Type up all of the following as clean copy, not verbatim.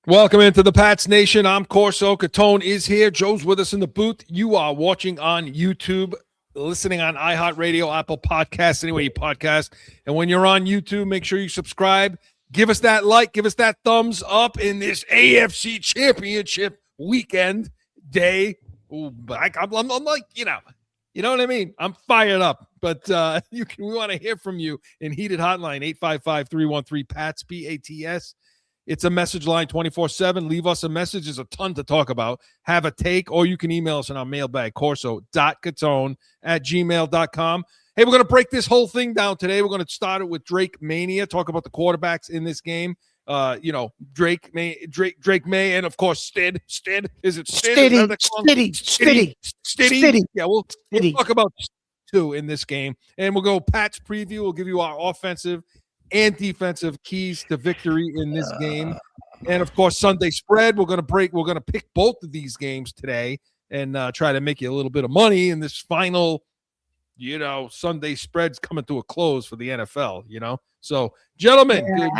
Welcome into the Pats Nation. I'm Corso. CATONE is here. Joe's with us in the booth. You are watching on YouTube, listening on iHeartRadio, Apple Podcasts, anywhere you podcast. And when you're on YouTube, make sure you subscribe. Give us that like. Give us that thumbs up in this AFC Championship weekend day. Ooh, I'm like, you know what I mean? I'm fired up. But we want to hear from you in heated hotline, 855-313-PATS, PATS. It's a message line 24/7. Leave us a message. There's a ton to talk about. Have a take, or you can email us in our mailbag, corso.catone@gmail.com. Hey, we're going to break this whole thing down today. We're going to start it with Drake Mania, talk about the quarterbacks in this game. Drake May, and of course, Stid. Is it Stid? Stiddy. Yeah, we'll talk about two in this game. And we'll go Pat's preview. We'll give you our offensive and defensive keys to victory in this game. And of course, Sunday spread. We're going to pick both of these games today and try to make you a little bit of money in this final, Sunday spread's coming to a close for the NFL, So, gentlemen, good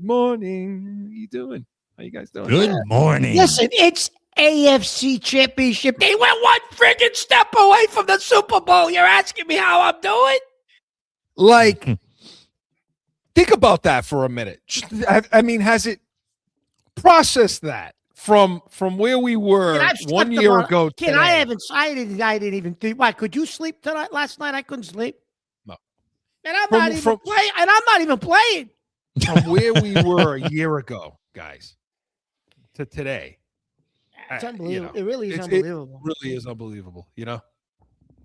morning. How you doing? How you guys doing? Good morning. Listen, it's AFC Championship. They went one friggin' step away from the Super Bowl. You're asking me how I'm doing? Think about that for a minute. I mean, has it processed that from where we were 1 year ago? I didn't even think. Why? Could you sleep tonight? Last night I couldn't sleep. No. And I'm not even playing. From where we were a year ago, guys, to today. It's unbelievable. It really is unbelievable. It really is unbelievable. You know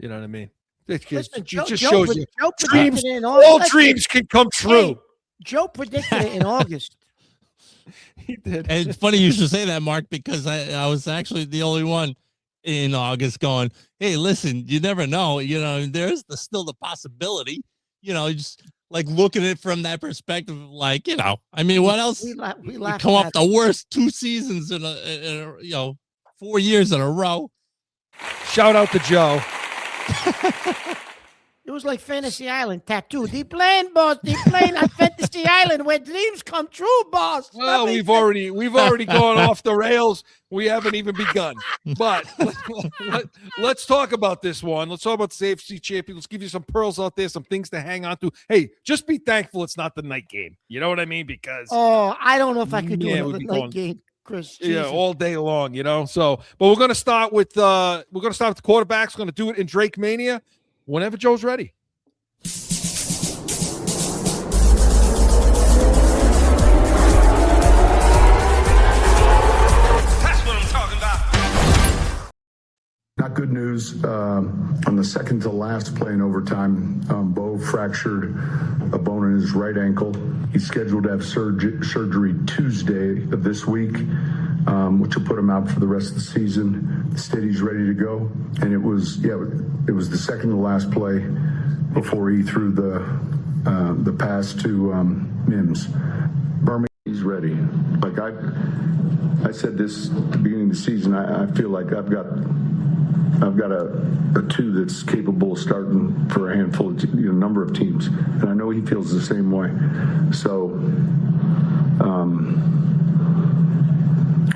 what I mean? It just shows you all dreams can come true. Hey, Joe predicted it in August. He did. And it's funny you should say that, Mark, because I was actually the only one in August going, hey, listen, you never know. There's still the possibility, just like looking at it from that perspective, what else? We come up the worst 2 seasons in a 4 years in a row. Shout out to Joe. It was like Fantasy Island tattoo. They playing, boss. They playing on Fantasy Island where dreams come true, boss. Well, we've already gone off the rails. We haven't even begun. But let's talk about this one. Let's talk about the AFC champion. Let's give you some pearls out there, some things to hang on to. Hey, just be thankful it's not the night game. You know what I mean? Because I don't know if I could do another night game, Chris. Yeah, all day long. So, but we're gonna start with the quarterbacks. We're gonna do it in Drake Mania. Whenever Joe's ready. That's what I'm talking about. Not good news. On the second to last play in overtime, Bo fractured a bone in his right ankle. He's scheduled to have surgery Tuesday of this week, which will put him out for the rest of the season. Steady's ready to go. And it was the second to last play before he threw the pass to Mims. Birmingham, he's ready. Like I said this at the beginning of the season, I feel like I've got a two that's capable of starting for a handful of number of teams, and I know he feels the same way. So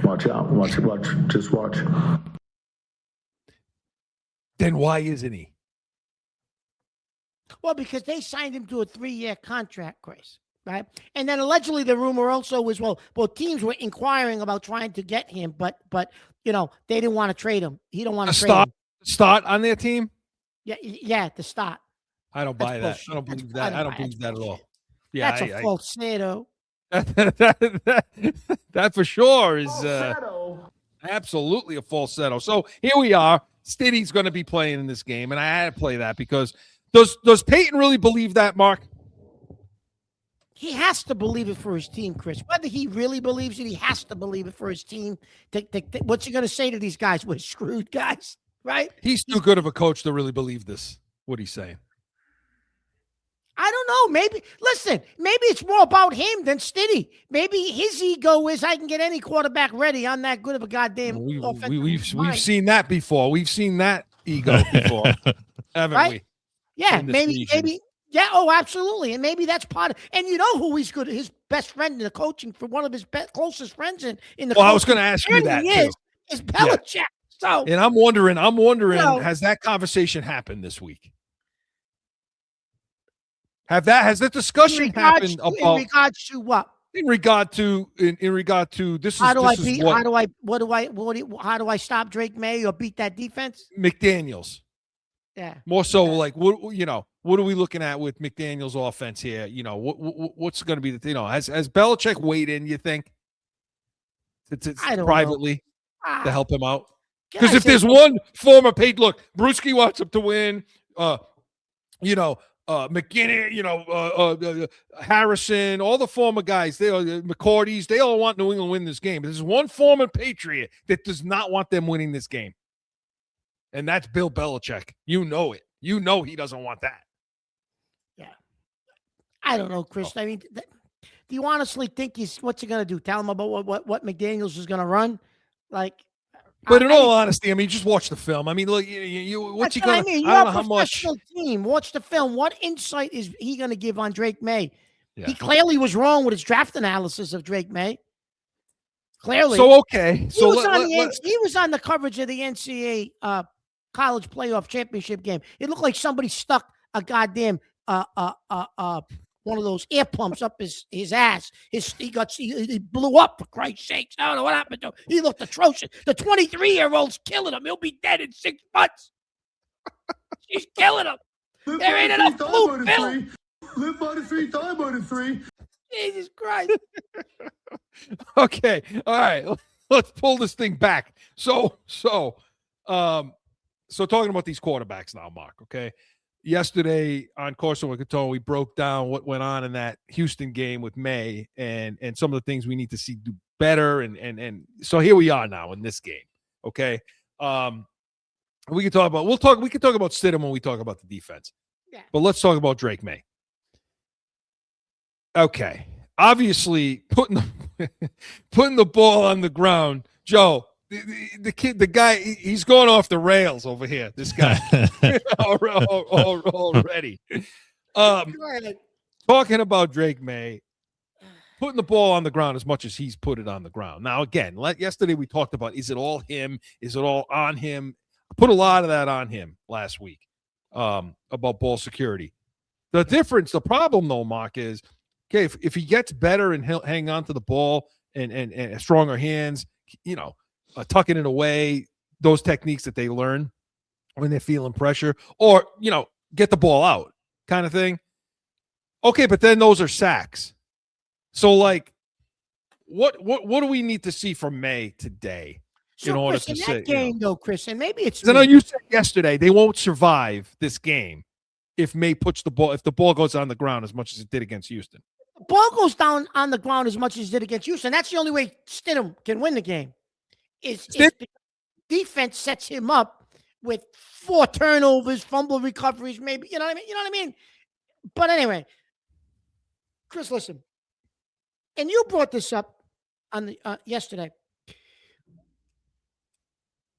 watch out, just watch. Then why isn't he? Well, because they signed him to a 3-year contract, Chris. Right, and then allegedly the rumor also was teams were inquiring about trying to get him, but they didn't want to trade him. He don't want to trade him. Start on their team. Yeah, to start. I don't buy that. I don't believe that. I don't believe that at all. Yeah, that's a falsetto. That for sure is absolutely a falsetto. So here we are. Stiddy's going to be playing in this game, and I had to play that because does Peyton really believe that, Mark? He has to believe it for his team, Chris. Whether he really believes it, he has to believe it for his team. What's he going to say to these guys? We're screwed, guys, right? He's too good of a coach to really believe this, what he's saying. I don't know. Maybe it's more about him than Stiddy. Maybe his ego is I can get any quarterback ready. I'm that good of a goddamn we've seen that before. We've seen that ego before, haven't we? Yeah, maybe. Yeah, absolutely. And maybe that's part of, and you know who he's good. His best friend in the coaching for one of his closest friends in the. Well, I was going to ask you that too. Is Belichick. Yeah. So, and I'm wondering, know, has that conversation happened this week? Has the discussion happened about in regards to what? In regard to this is how do I stop Drake May or beat that defense? McDaniels. Yeah. More so like what are we looking at with McDaniels' offense here? What's going to be the has Belichick weighed in, you think? I don't privately know. To help him out? Because if there's one former paid look, Brewski wants him to win, McKinney, Harrison, all the former guys, McCourty's, they all want New England to win this game. But there's one former Patriot that does not want them winning this game. And that's Bill Belichick. You know it. You know he doesn't want that. Yeah. I don't know, Chris. I mean, do you honestly think what's he going to do? Tell him about what McDaniels is going to run? Like, but in all honesty, I mean, just watch the film. I mean, look, what's he going to? I don't know how much. Team, watch the film. What insight is he going to give on Drake May? Yeah. He clearly was wrong with his draft analysis of Drake May. Clearly. So okay. He was on the coverage of the NCAA college playoff championship game. It looked like somebody stuck a goddamn one of those air pumps up his ass. He blew up, for Christ's sakes. I don't know what happened to him. He looked atrocious. The 23-year-old's killing him. He'll be dead in 6 months. She's killing him. There ain't enough blue film. Live by the 3, die by the 3. Jesus Christ. Okay. All right. Let's pull this thing back. So talking about these quarterbacks now, Mark, okay? Yesterday on Corso and Catone, we broke down what went on in that Houston game with May and some of the things we need to see do better. And so here we are now in this game. Okay. We can talk about Stidham when we talk about the defense. Yeah. But let's talk about Drake May. Okay. Obviously putting the ball on the ground, Joe. The guy, he's going off the rails over here. This guy already. Talking about Drake May, putting the ball on the ground as much as he's put it on the ground. Now, again, yesterday we talked about, is it all him? Is it all on him? I put a lot of that on him last week about ball security. The problem, though, Mark, is, okay, if he gets better and he'll hang on to the ball and stronger hands, tucking it away, those techniques that they learn when they're feeling pressure, or, get the ball out kind of thing. Okay, but then those are sacks. So, what do we need to see from May today in order to say that game, though, Chris, and maybe it's. I know you said yesterday they won't survive this game if May puts if the ball goes on the ground as much as it did against Houston. The ball goes down on the ground as much as it did against Houston. That's the only way Stidham can win the game. Is the defense sets him up with 4 turnovers, fumble recoveries, maybe, you know what I mean? But anyway, Chris, listen, and you brought this up on the yesterday.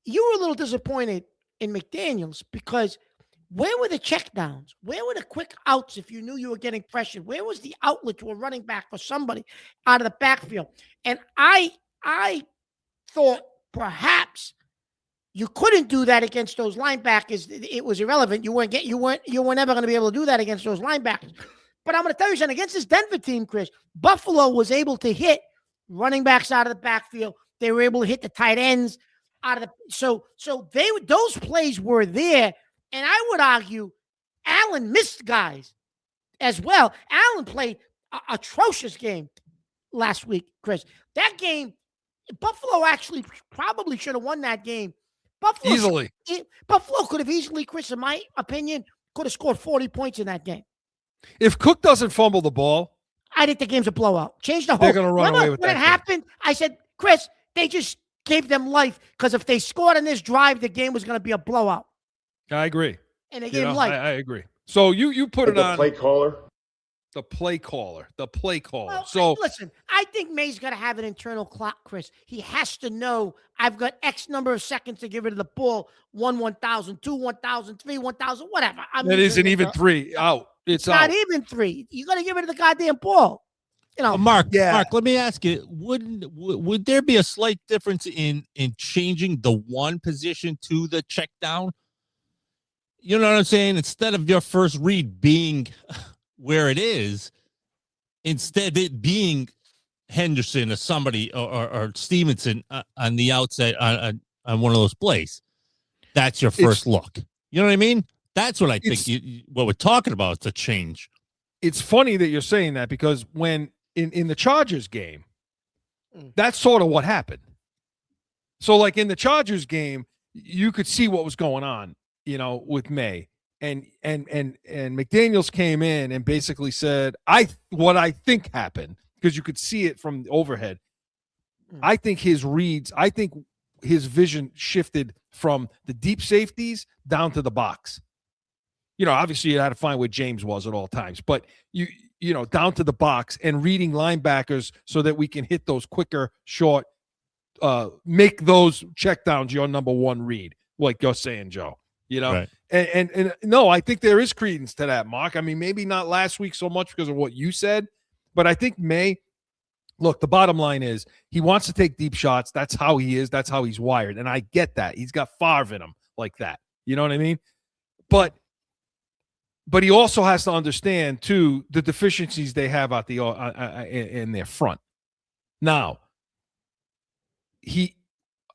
You were a little disappointed in McDaniels because where were the checkdowns? Where were the quick outs if you knew you were getting pressured? Where was the outlet to a running back for somebody out of the backfield? And I thought perhaps you couldn't do that against those linebackers. It was irrelevant. You were never going to be able to do that against those linebackers. But I'm going to tell you something. Against this Denver team, Chris, Buffalo was able to hit running backs out of the backfield. They were able to hit the tight ends out of the so those plays were there. And I would argue Allen missed guys as well. Allen played an atrocious game last week, Chris. That game, Buffalo actually probably should have won that game. Buffalo could have easily, Chris, in my opinion, could have scored 40 points in that game. If Cook doesn't fumble the ball, I think the game's a blowout. Change the whole. They're going to run away with that. When it happened, I said, Chris, they just gave them life because if they scored on this drive, the game was going to be a blowout. I agree. And they gave him life. I agree. So you put it on the play caller. Well, so listen, I think May's got to have an internal clock, Chris. He has to know I've got X number of seconds to get rid of the ball. 1,000, 2, 1,000, 3, 1,000, whatever. That isn't even 3 out. It's not out. even 3. You got to get rid of the goddamn ball. Mark, Yeah. Mark, let me ask you: would there be a slight difference in changing the one position to the check down? You know what I'm saying? Instead of your first read being where it is, instead it being Henderson or somebody or Stevenson on the outside on one of those plays. That's your first look. You know what I mean? That's what I think. What we're talking about is a change. It's funny that you're saying that because when in the Chargers game, that's sort of what happened. So, like in the Chargers game, you could see what was going on, with May, and McDaniels came in and basically said, what I think happened, because you could see it from overhead. I think his vision shifted from the deep safeties down to the box. Obviously you had to find where James was at all times, but down to the box and reading linebackers so that we can hit those quicker, short, make those checkdowns your number one read, like you're saying, Joe. Right. And no, I think there is credence to that, Mark. I mean, maybe not last week so much because of what you said, but I think look, the bottom line is he wants to take deep shots. That's how he is. That's how he's wired. And I get that. He's got Favre in him like that. You know what I mean? But he also has to understand, too, the deficiencies they have out in their front. Now,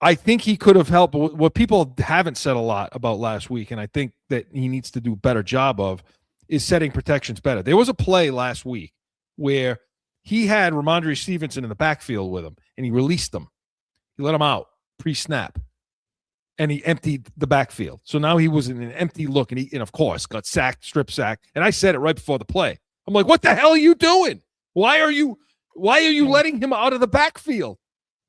I think he could have helped. What people haven't said a lot about last week, and I think that he needs to do a better job of, is setting protections better. There was a play last week where he had Ramondre Stevenson in the backfield with him, and he released him. He let him out pre-snap, and he emptied the backfield. So now he was in an empty look, and of course, got sacked, strip sacked. And I said it right before the play. I'm like, what the hell are you doing? Why are you letting him out of the backfield?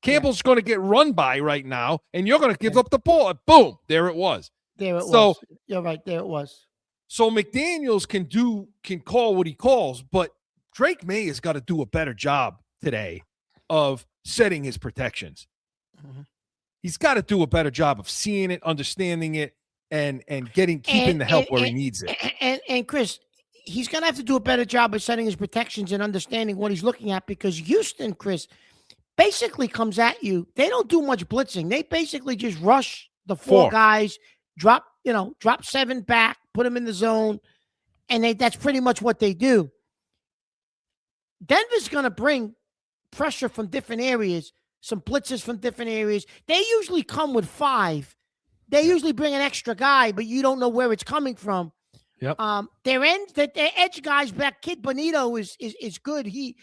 Campbell's going to get run by right now, and you're going to give up the ball. Boom, there it was. There it was. You're right. There it was. So McDaniels can call what he calls, but Drake May has got to do a better job today of setting his protections. Mm-hmm. He's got to do a better job of seeing it, understanding it, and keeping the help where he needs it. And Chris, he's going to have to do a better job of setting his protections and understanding what he's looking at, because Houston, Chris, basically comes at you. They don't do much blitzing. They basically just rush the four guys, drop 7 back, put them in the zone, and that's pretty much what they do. Denver's going to bring pressure from different areas, some blitzes from different areas. They usually come with 5. They usually bring an extra guy, but you don't know where it's coming from. Yep. Their edge guys back. Kid Bonito is good. He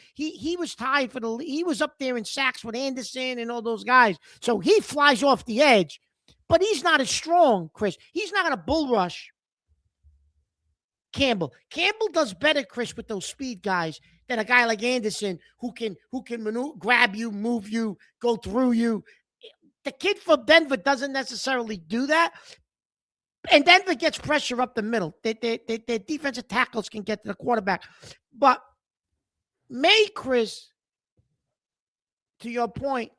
was tied for he was up there in sacks with Anderson and all those guys. So he flies off the edge, but he's not as strong, Chris. He's not going to bull rush Campbell. Campbell does better, Chris, with those speed guys than a guy like Anderson who can grab you, move you, go through you. The kid from Denver doesn't necessarily do that. And Denver gets pressure up the middle. Their defensive tackles can get to the quarterback. But May, Chris, to your point,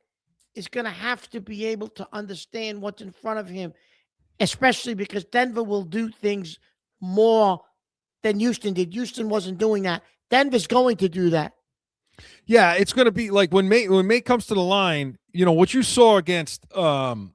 is going to have to be able to understand what's in front of him, especially because Denver will do things more than Houston did. Houston wasn't doing that. Denver's going to do that. Yeah, it's going to be like when May comes to the line, what you saw against the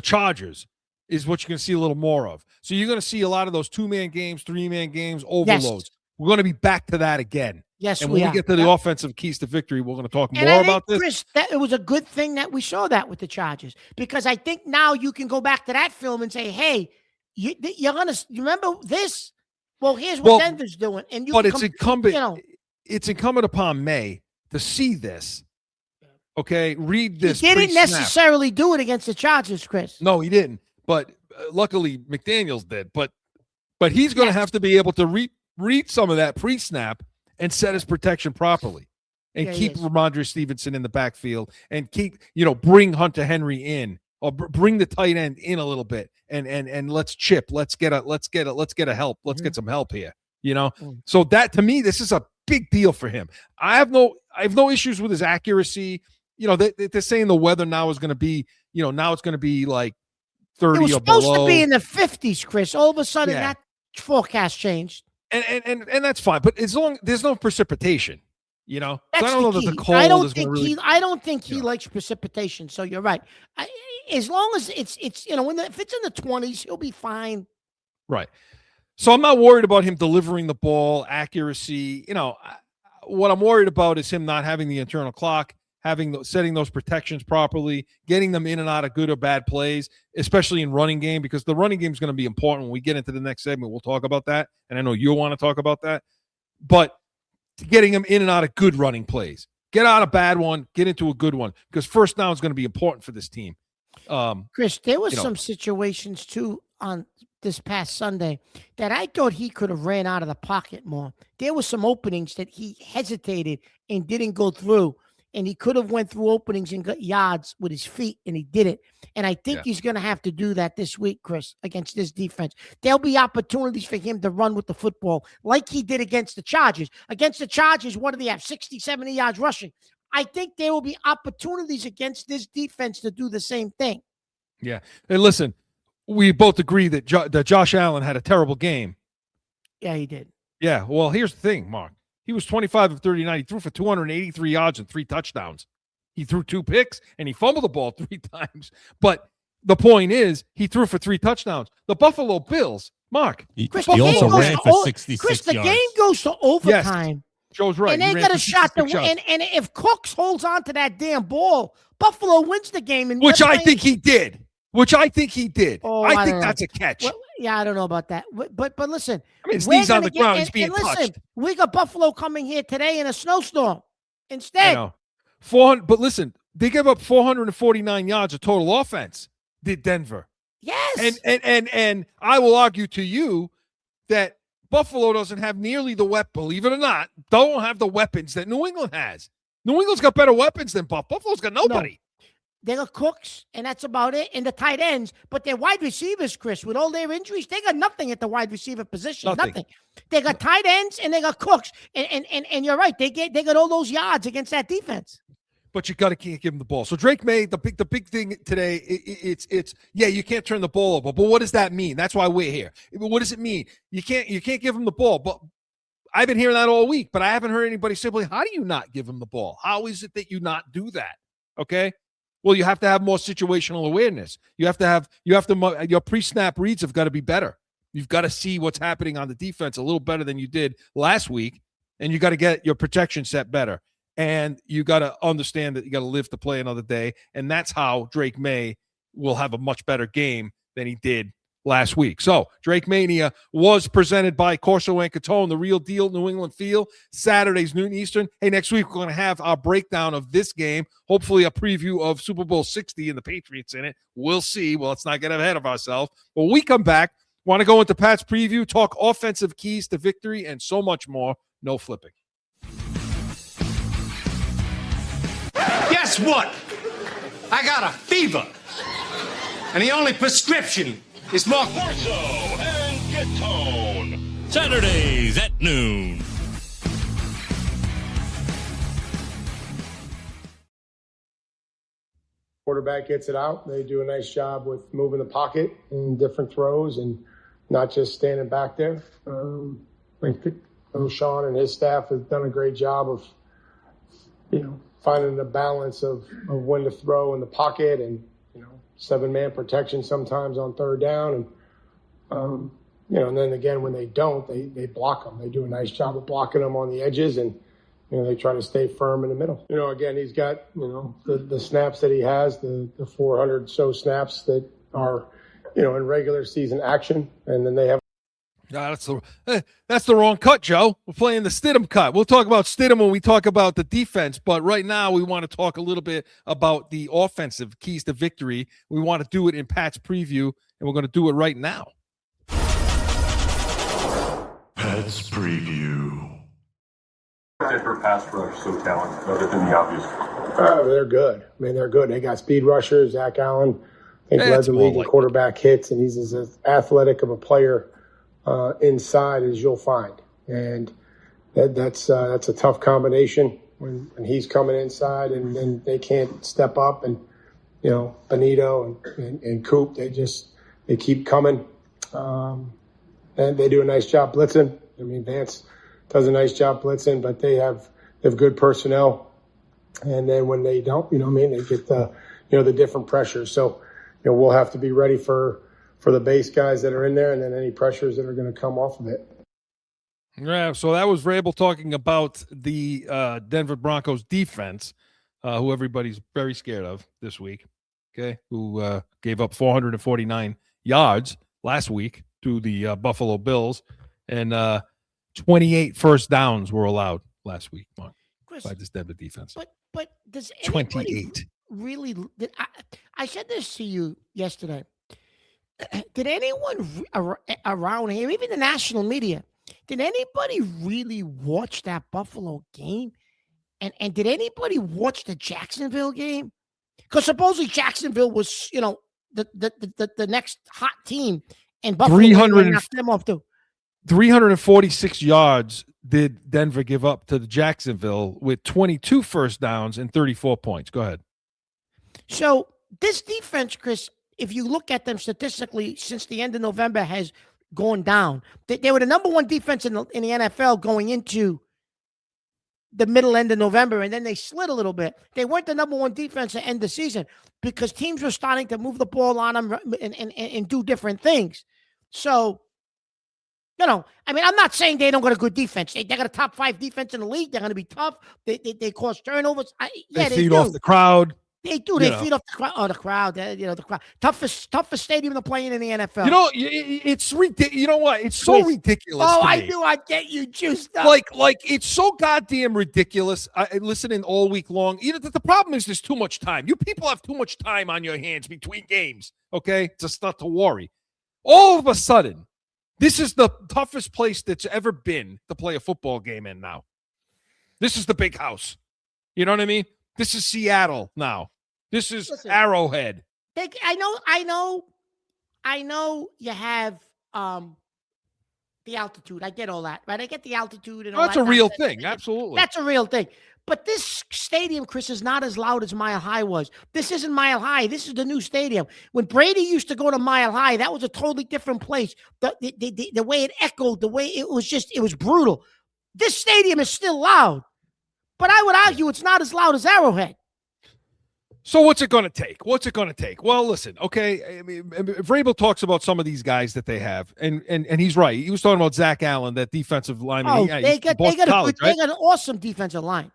Chargers is what you're going to see a little more of. So you're going to see a lot of those 2-man games, 3-man games, overloads. Yes. We're going to be back to that again. Yes, and when we get to the offensive keys to victory, we're going to talk more about this. Chris, that it was a good thing that we saw that with the Chargers, because I think now you can go back to that film and say, hey, you remember this? Well, here's what Denver's doing. And it's incumbent upon May to see this. Okay, read this. He didn't necessarily do it against the Chargers, Chris. No, he didn't. But luckily, McDaniels did. But he's going to have to be able to read some of that pre-snap and set his protection properly, and keep Ramondre Stevenson in the backfield, and bring Hunter Henry in, or bring the tight end in a little bit, and let's chip. Let's get a help. Let's get some help here. So that, to me, this is a big deal for him. I have no issues with his accuracy. They're saying the weather now is going to be, now it's going to be like 30 or below. It was supposed to be in the 50s, Chris. All of a sudden, that forecast changed. And that's fine. But as long there's no precipitation, You know, That's so I don't know the that the key. cold I don't is going to think really. I don't think he Yeah. likes precipitation. So you're right. As long as it's if it's in the 20s, he'll be fine. Right. So I'm not worried about him delivering the ball, accuracy. What I'm worried about is him not having the internal clock, setting those protections properly, getting them in and out of good or bad plays, especially in running game, because the running game is going to be important. When we get into the next segment, we'll talk about that. And I know you'll want to talk about that. But getting him in and out of good running plays. Get out a bad one, get into a good one, because first down is going to be important for this team. Chris, there was some situations too on this past Sunday that I thought he could have ran out of the pocket more. There were some openings that he hesitated and didn't go through, and he could have went through openings and got yards with his feet, and he didn't. And I think he's going to have to do that this week, Chris, against this defense. There'll be opportunities for him to run with the football like he did against the Chargers. Against the Chargers, what do they have? 60, 70 yards rushing. I think there will be opportunities against this defense to do the same thing. Yeah. Hey, listen, we both agree that Josh Allen had a terrible game. Yeah, he did. Yeah. Well, here's the thing, Mark. He was 25 of 39. He threw for 283 yards and 3 touchdowns. He threw 2 picks, and he fumbled the ball 3 times. But the point is, he threw for 3 touchdowns. The Buffalo Bills, Mark. Chris, he also ran for 66 Chris, the yards. game goes to overtime. Yes. Joe's right. And they got a shot to win. And if Cooks holds on to that damn ball, Buffalo wins the game. And Which I think he did. Oh, I think know. that's a catch. Well, yeah, I don't know about that. But listen. I mean, his knee's on the ground. He's being listen, touched. we got Buffalo coming here today in a snowstorm. Instead. I know. 400, but listen, they gave up 449 yards of total offense, did Denver. Yes. And I will argue to you that Buffalo doesn't have nearly the believe it or not, don't have the weapons that New England has. New England's got better weapons than Buffalo's got nobody. No. They got Cooks, and that's about it, and the tight ends. But their wide receivers, Chris, with all their injuries, they got nothing at the wide receiver position. Nothing. They got tight ends, and they got Cooks. And you're right. They got all those yards against that defense. But you got to give him the ball. So Drake May, the big thing today, it's you can't turn the ball over. But what does that mean? That's why we're here. What does it mean? You can't give him the ball. But I've been hearing that all week, but I haven't heard anybody simply, how do you not give him the ball? How is it that you not do that? Okay. Well, you have to have more situational awareness. Your pre-snap reads have got to be better. You've got to see what's happening on the defense a little better than you did last week, and you got to get your protection set better. And you got to understand that you got to live to play another day, and that's how Drake May will have a much better game than he did last week. So Drake Mania was presented by Corso and Catone, the real deal New England feel. Saturdays, noon Eastern. Hey, next week we're going to have our breakdown of this game. Hopefully a preview of Super Bowl 60 and the Patriots in it. We'll see. Well, let's not get ahead of ourselves. But when we come back, want to go into Pat's preview, talk offensive keys to victory, and so much more. No flipping. Guess what? I got a fever. And the only prescription is more CORSO and CATONE. Saturdays at noon. Quarterback gets it out. They do a nice job with moving the pocket in different throws and not just standing back there. I think Sean and his staff have done a great job of, finding the balance of when to throw in the pocket and, 7-man protection sometimes on third down. And, and then again, when they don't, they block them. They do a nice job of blocking them on the edges and, they try to stay firm in the middle. Again, he's got, the snaps that he has, the 400 so snaps that are, in regular season action. And then they have. That's the wrong cut, Joe. We're playing the Stidham cut. We'll talk about Stidham when we talk about the defense, but right now we want to talk a little bit about the offensive keys to victory. We want to do it in Pat's preview, and we're going to do it right now. Pat's preview. For pass rush so talented, other than the obvious? They're good. They're good. They got speed rushers. Zach Allen, I think, led the league in quarterback hits, and he's as athletic of a player inside as you'll find. And that's a tough combination when he's coming inside and then they can't step up. And, Benito and Coop, they keep coming. And they do a nice job blitzing. Vance does a nice job blitzing, but they have they have good personnel. And then when they don't, they get the different pressures. So, we'll have to be ready for the base guys that are in there and then any pressures that are going to come off of it. Yeah, so that was Vrabel talking about the Denver Broncos defense, who everybody's very scared of this week, okay, who gave up 449 yards last week to the Buffalo Bills, and 28 first downs were allowed last week, Mark, Chris, by this Denver defense. But does anybody 28. really I said this to you yesterday. Did anyone around here, even the national media, did anybody really watch that Buffalo game? And did anybody watch the Jacksonville game? Because supposedly Jacksonville was, the next hot team, and Buffalo knocked them off too. 346 yards did Denver give up to the Jacksonville with 22 first downs and 34 points. Go ahead. So this defense, Chris, if you look at them statistically, since the end of November has gone down. They were the number one defense in the NFL going into the middle end of November, and then they slid a little bit. They weren't the number one defense at the end of the season because teams were starting to move the ball on them and do different things. So, I'm not saying they don't got a good defense. They got a top 5 defense in the league. They're going to be tough. They cause turnovers. They feed off the crowd. They do. They feed off the crowd. Oh, the crowd. The crowd. Toughest stadium to play in the NFL. It's ridiculous. You know what? It's so ridiculous. Oh, I knew I'd get you juiced up. Like it's so goddamn ridiculous. Listening all week long. The problem is there's too much time. You people have too much time on your hands between games. Okay, just not to worry. All of a sudden, this is the toughest place that's ever been to play a football game in now. This is the big house. You know what I mean? This is Seattle now. This is Arrowhead. I know you have the altitude. I get all that, right? I get the altitude and all that's that. That's a real thing. Absolutely. That's a real thing. But this stadium, Chris, is not as loud as Mile High was. This isn't Mile High. This is the new stadium. When Brady used to go to Mile High, that was a totally different place. The way it echoed, the way it was brutal. This stadium is still loud. But I would argue it's not as loud as Arrowhead. So what's it going to take? Well, listen, okay. I mean, Vrabel talks about some of these guys that they have, and he's right. He was talking about Zach Allen, that defensive lineman. Oh, they got an awesome defensive line.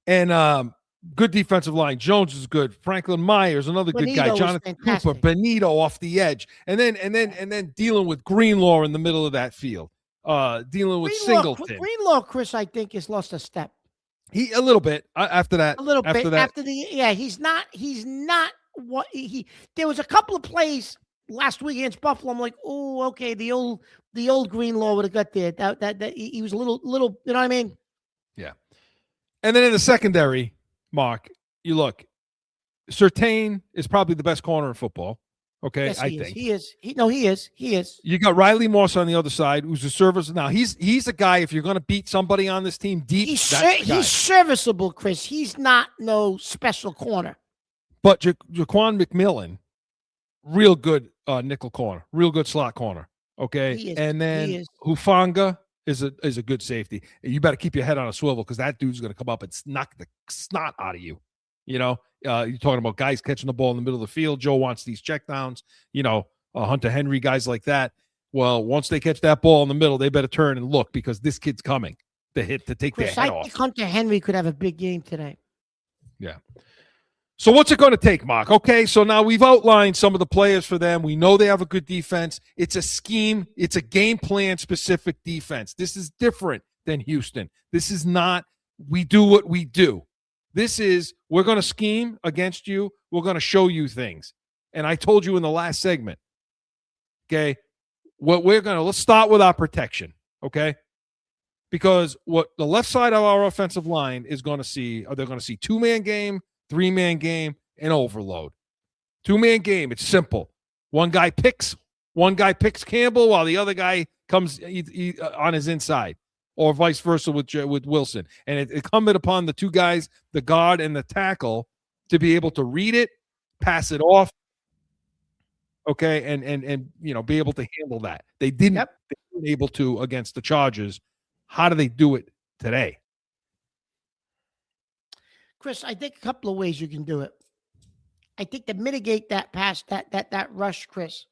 And good defensive line. Jones is good. Franklin Myers, another good guy. Jonathan Cooper, Benito off the edge, and then dealing with Greenlaw in the middle of that field. Dealing with Singleton. Greenlaw, Chris, I think has lost a step. A little bit after that. A little bit after he's not what he. There was a couple of plays last week against Buffalo. I'm like, oh, okay, the old Greenlaw would have got there. That he was a little. You know what I mean? Yeah. And then in the secondary, Mark, you look. Surtain is probably the best corner in football. Okay, yes, I think he is. He is. You got Riley Moss on the other side, who's a service. Now he's a guy. If you're going to beat somebody on this team deep, he's serviceable, Chris. He's not no special corner. But Jaquan McMillan, real good nickel corner, real good slot corner. Okay, and then Hufanga is a good safety. You better keep your head on a swivel because that dude's going to come up and knock the snot out of you. You're talking about guys catching the ball in the middle of the field. Joe wants these checkdowns, Hunter Henry, guys like that. Well, once they catch that ball in the middle, they better turn and look because this kid's coming to take Chris, their head off. I think Hunter Henry could have a big game today. Yeah. So what's it going to take, Mark? Okay, so now we've outlined some of the players for them. We know they have a good defense. It's a scheme. It's a game plan specific defense. This is different than Houston. This is not we do what we do. This is, we're going to scheme against you. We're going to show you things. And I told you in the last segment, okay, let's start with our protection, okay? Because what the left side of our offensive line is going to see, they're going to see 2-man game, 3-man game, and overload. 2-man game, it's simple. One guy picks Campbell while the other guy comes on his inside. Or vice versa with Wilson. And it's incumbent upon the two guys, the guard and the tackle, to be able to read it, pass it off, okay, and be able to handle that. They weren't able to against the Chargers. How do they do it today? Chris, I think a couple of ways you can do it. I think to mitigate that pass, that rush, Chris,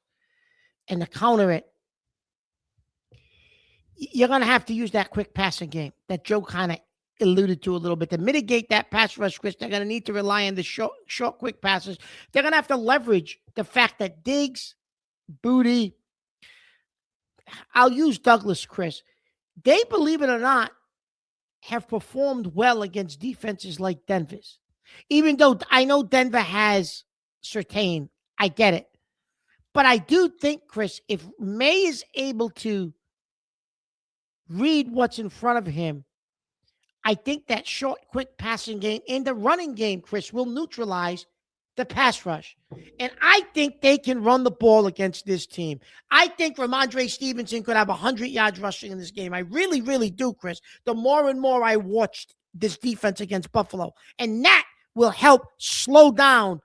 and to counter it, you're going to have to use that quick passing game that Joe kind of alluded to a little bit. To mitigate that pass rush, Chris, they're going to need to rely on the short, quick passes. They're going to have to leverage the fact that Diggs, Booty, I'll use Douglas, Chris. They, believe it or not, have performed well against defenses like Denver's. Even though I know Denver has Surtain, I get it. But I do think, Chris, if May is able to read what's in front of him, I think that short, quick passing game and the running game, Chris, will neutralize the pass rush. And I think they can run the ball against this team. I think Ramondre Stevenson could have 100 yards rushing in this game. I really, really do, Chris. The more and more I watched this defense against Buffalo. And that will help slow down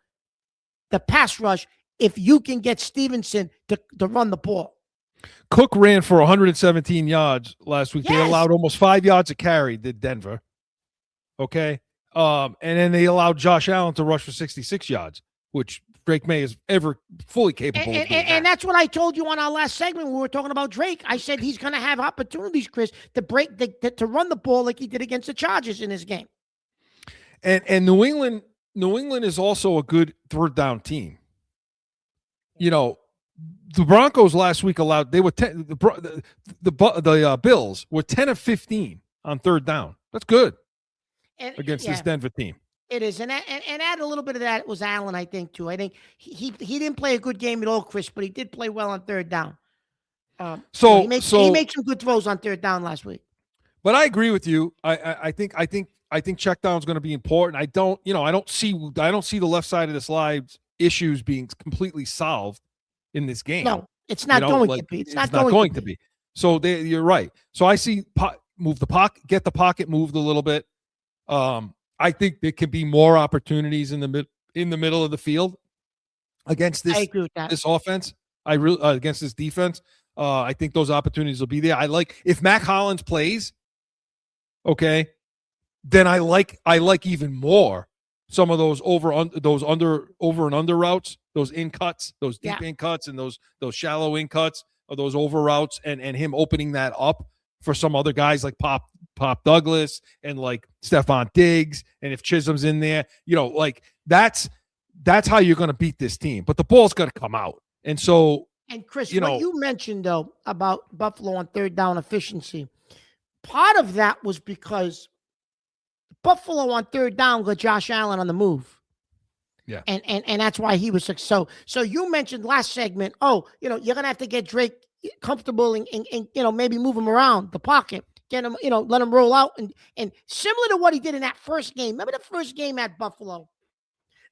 the pass rush if you can get Stevenson to run the ball. Cook ran for 117 yards last week. Yes. They allowed almost 5 yards a carry, did Denver. Okay. And then they allowed Josh Allen to rush for 66 yards, which Drake May is ever fully capable of doing. And that's what I told you on our last segment when we were talking about Drake. I said he's going to have opportunities, Chris, to break to run the ball like he did against the Chargers in this game. And New England is also a good third down team. You know, the Broncos last week allowed the Bills were 10 of 15 on third down. That's good against this Denver team. It is, and add a little bit of that was Allen, I think, too. I think he didn't play a good game at all, Chris, but he did play well on third down. So he made some good throws on third down last week. But I agree with you. I think check down is going to be important. I don't see the left side of the slide issues being completely solved in this game. No, it's not going to be. It's not going to be. So you're right. So I see move the pocket, get the pocket moved a little bit. I think there can be more opportunities in the middle of the field against this offense. Against this defense. I think those opportunities will be there. I like if Mac Hollins plays, okay, then I like even more some of those over and under routes, those in cuts, those deep in cuts, and those shallow in cuts, or those over routes, and him opening that up for some other guys like Pop Douglas and like Stephon Diggs, and if Chisholm's in there, like that's how you're going to beat this team. But the ball's got to come out, and so. And Chris, what you mentioned though about Buffalo on third down efficiency, part of that was because Buffalo on third down got Josh Allen on the move. Yeah. And that's why he was so you mentioned last segment, you're going to have to get Drake comfortable and maybe move him around the pocket, get him, let him roll out and similar to what he did in that first game. Remember the first game at Buffalo?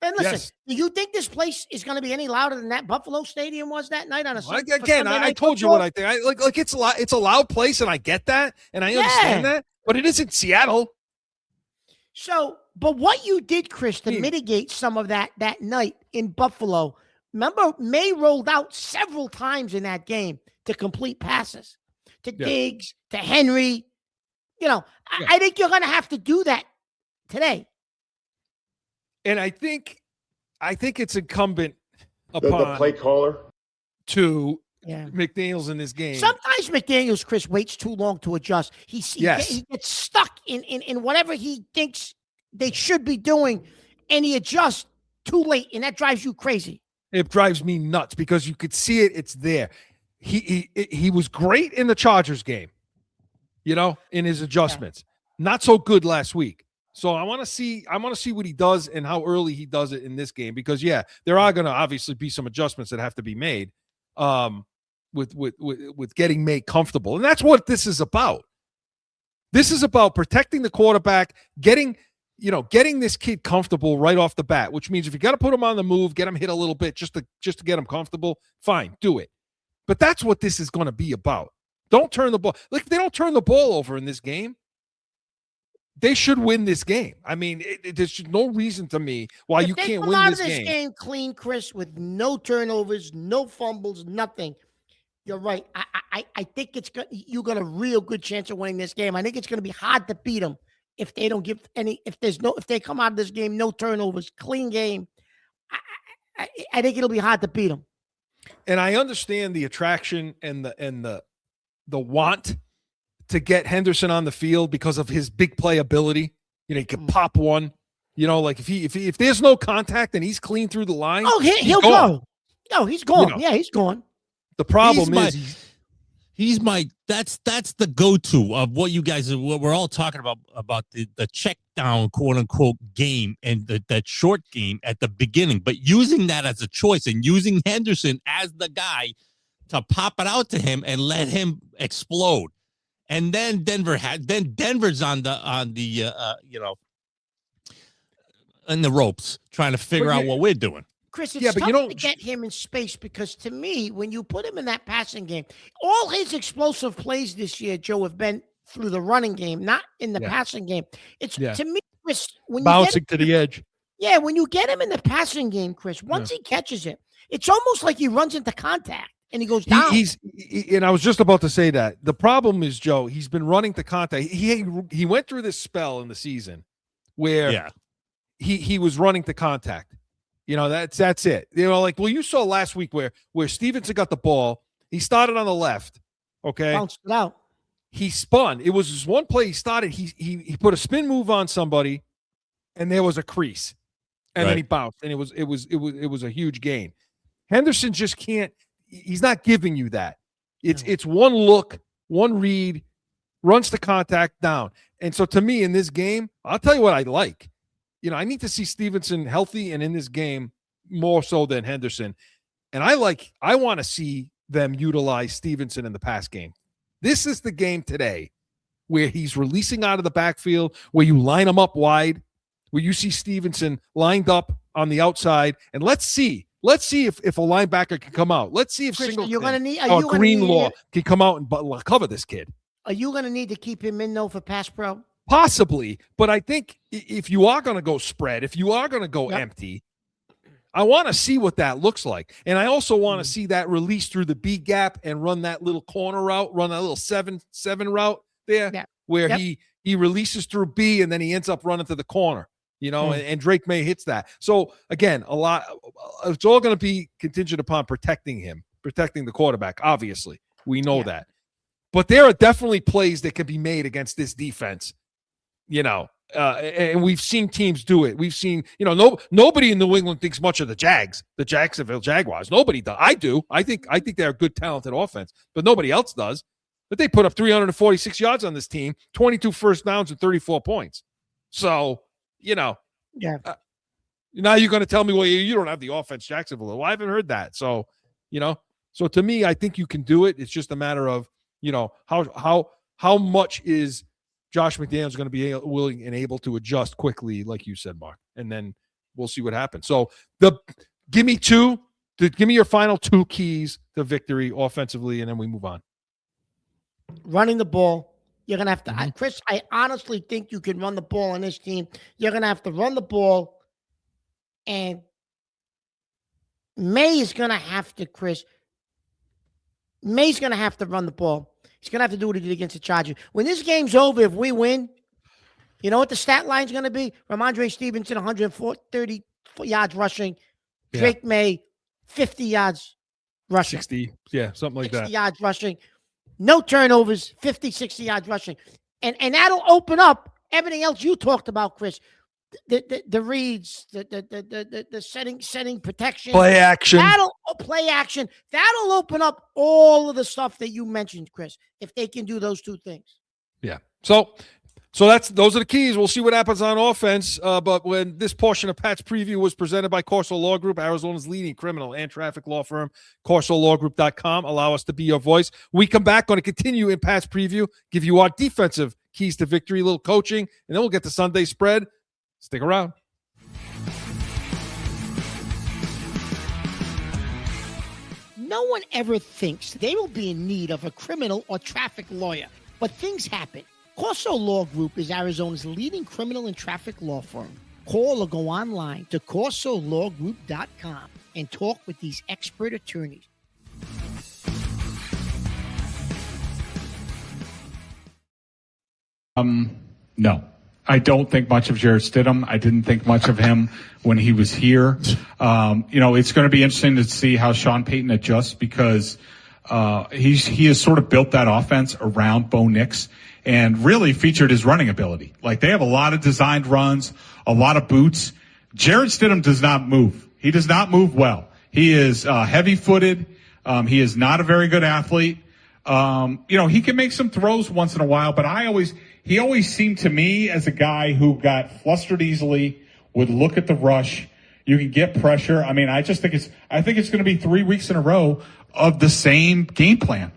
And listen, do you think this place is going to be any louder than that Buffalo Stadium was that night on a Sunday? Again, I told you what I think. Like it's a loud place, and I get that, and I understand that, but it isn't Seattle. So, but what you did, Chris, to mitigate some of that night in Buffalo, remember May rolled out several times in that game to complete passes to Diggs, to Henry. I think you're going to have to do that today. And I think it's incumbent upon the play caller to McDaniels in this game. Sometimes McDaniels, Chris, waits too long to adjust. He gets stuck in whatever he thinks they should be doing, and he adjusts too late, and that drives you crazy. It drives me nuts because you could see it. It's there. He was great in the Chargers game, in his adjustments. Not so good last week. So I want to see what he does and how early he does it in this game, because there are going to obviously be some adjustments that have to be made with getting May comfortable. And that's what this is about. This is about protecting the quarterback, getting this kid comfortable right off the bat, which means if you got to put him on the move, get him hit a little bit just to get him comfortable, fine, do it. But that's what this is going to be about. Don't turn the ball. Like, if they don't turn the ball over in this game, they should win this game. I mean, there's no reason to me why you can't win this game. If they come out of this game clean, Chris, with no turnovers, no fumbles, nothing, you're right. I think you got a real good chance of winning this game. I think it's going to be hard to beat them if they don't give if they come out of this game, no turnovers, clean game, I think it'll be hard to beat them. And I understand the attraction and the want to get Henderson on the field because of his big play ability. You know, he can pop one. You know, like if there's no contact and he's clean through the line, he'll go. No, he's gone. You know, yeah, he's gone. The problem that's the go-to of what you guys what we're all talking about the check down quote unquote game and that short game at the beginning, but using that as a choice and using Henderson as the guy to pop it out to him and let him explode. And then Denver's on the in the ropes trying to figure out what we're doing. Chris, it's tough to get him in space because to me, when you put him in that passing game, all his explosive plays this year, Joe, have been through the running game, not in the passing game. It's to me, Chris, when bouncing to the edge. Yeah, when you get him in the passing game, Chris, once he catches it, it's almost like he runs into contact and he goes down. And I was just about to say that. The problem is, Joe, he's been running to contact. He went through this spell in the season where he was running to contact. You know, that's it. You know, like, well, you saw last week where Stevenson got the ball. He started on the left. Okay. Bounced it out. He spun. It was just one play he started. He put a spin move on somebody, and there was a crease. And then he bounced. And it was a huge gain. Henderson just can't, he's not giving you that. It's one look, one read, runs to contact, down. And so to me, in this game, I'll tell you what I like. You know, I need to see Stevenson healthy and in this game more so than Henderson. And I want to see them utilize Stevenson in the pass game. This is the game today where he's releasing out of the backfield, where you line him up wide, where you see Stevenson lined up on the outside. And let's see if a linebacker can come out. Let's see if Greenlaw can come out and cover this kid. Are you going to need to keep him in, though, for pass pro? Possibly, but I think if you are going to go spread, if you are going to go empty, I want to see what that looks like. And I also want to see that release through the B gap and run that little corner route, run that little 7 route there where he releases through B and then he ends up running to the corner, you know, and Drake May hits that. So again, it's all going to be contingent upon protecting the quarterback. Obviously, we know that. But there are definitely plays that can be made against this defense. You know, and we've seen teams do it. We've seen, you know, nobody in New England thinks much of the Jacksonville Jaguars. Nobody does. I do. I think they're a good, talented offense, but nobody else does. But they put up 346 yards on this team, 22 first downs and 34 points. So, you know, now you're going to tell me, well, you don't have the offense Jacksonville. Well, I haven't heard that. So, you know, so to me, I think you can do it. It's just a matter of, you know, how much is Josh McDaniels going to be willing and able to adjust quickly, like you said, Mark, and then we'll see what happens. So give me your final 2 keys to victory offensively, and then we move on. Running the ball. You're going to have to, Chris, I honestly think you can run the ball on this team. You're going to have to run the ball, and May's going to have to run the ball. He's going to have to do what he did against the Chargers. When this game's over, if we win, you know what the stat line's going to be? Ramondre Stevenson, 130 yards rushing. Drake May, 50 yards rushing. 60, something like 60 that. yards rushing. No turnovers, 50, 60 yards rushing. And that'll open up everything else you talked about, Chris. The reads, the setting protection, play action. Play action. That'll open up all of the stuff that you mentioned, Chris, if they can do those 2 things. Yeah. So those are the keys. We'll see what happens on offense. But when this portion of Pat's preview was presented by CORSO Law Group, Arizona's leading criminal and traffic law firm, CORSOLawGroup.com. Allow us to be your voice. We come back, going to continue in Pat's preview, give you our defensive keys to victory, a little coaching, and then we'll get to Sunday spread. Stick around. No one ever thinks they will be in need of a criminal or traffic lawyer, but things happen. CORSO Law Group is Arizona's leading criminal and traffic law firm. Call or go online to CORSOLawGroup.com and talk with these expert attorneys. No. I don't think much of Jarrett Stidham. I didn't think much of him when he was here. It's going to be interesting to see how Sean Payton adjusts because he has sort of built that offense around Bo Nix and really featured his running ability. Like, they have a lot of designed runs, a lot of boots. Jarrett Stidham does not move. He does not move well. He is heavy-footed. He is not a very good athlete. He can make some throws once in a while, but he always seemed to me as a guy who got flustered easily, would look at the rush. You can get pressure. I mean, I think it's going to be 3 weeks in a row of the same game plan.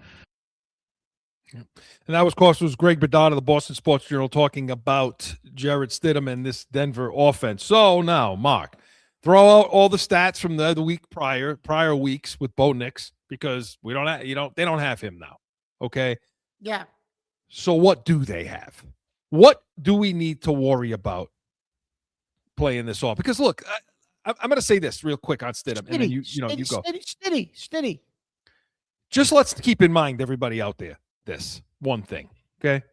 And that was, of course, Greg Bedard of the Boston Sports Journal talking about Jarrett Stidham and this Denver offense. So now, Mark, throw out all the stats from the week prior weeks with Bo Nix because they don't have him now. Okay. Yeah. So what do they have? What do we need to worry about playing this off? Because look, I'm going to say this real quick on Stidham, and then you go. Steady. Just let's keep in mind, everybody out there, this one thing, okay?